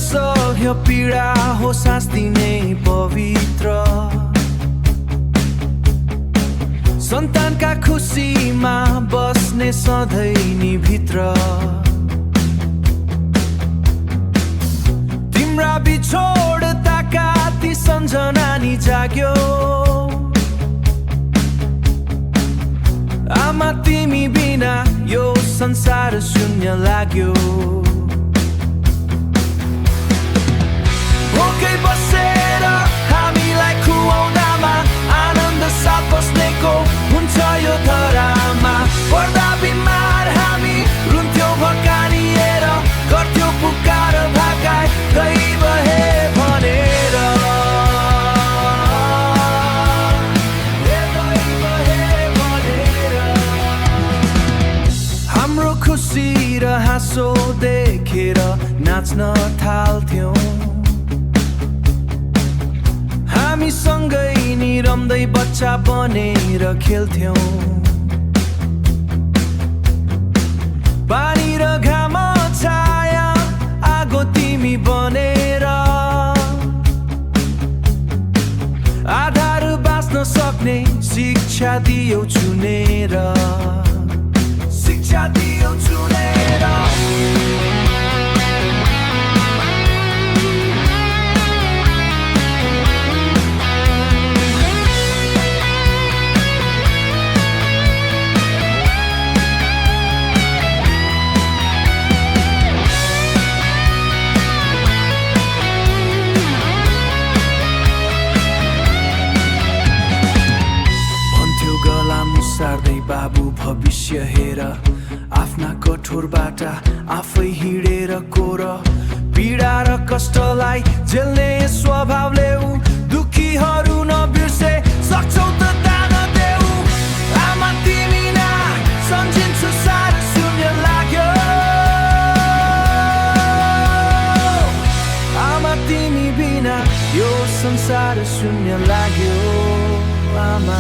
नसह्य पीडा हो सास दिने पवित्र सन्तानका खुसीमा बस्ने सधैँ नि भित्र तिम्रा बिछोडताका ती सम्झना नि जाग्यो आमा तिमी बिना यो संसार शून्य लाग्यो भोकै बसेर हामीलाई खुवाउदामा आनन्द साथ बस्नेको हुन्छ यो धरामा पर्दा बिमार हामी रुन्थ्यौँ भकानिएर गर्थ्यौँ पुकार भाकाइ दैव हे भनेर हाम्रो खुसी र हाँसो देखेर नाच्न थाल्थ्यौँ हामी सँगै नि रम्दै बच्चा बनेर खेल्थ्यौँ पानी र घाम छाया आगो तिमी बनेर आधार बाँच्न सक्ने शिक्षा दियौ चुनेर शिक्षा दियौ चुनेर सार्दै बाबु भविष्य हेर आफ्ना कठोरबाट आफै हिँडेर कोर पीडा र कष्टलाई झेल्ने स्वभाव ल्याऊ दुखीहरू नबिर्से सक्छौ त दान देऊ आमा तिमी ना सम्झिन्छु साह्रो शून्य लाग्यो आमा तिमी बिना यो संसार शून्य लाग्यो आमा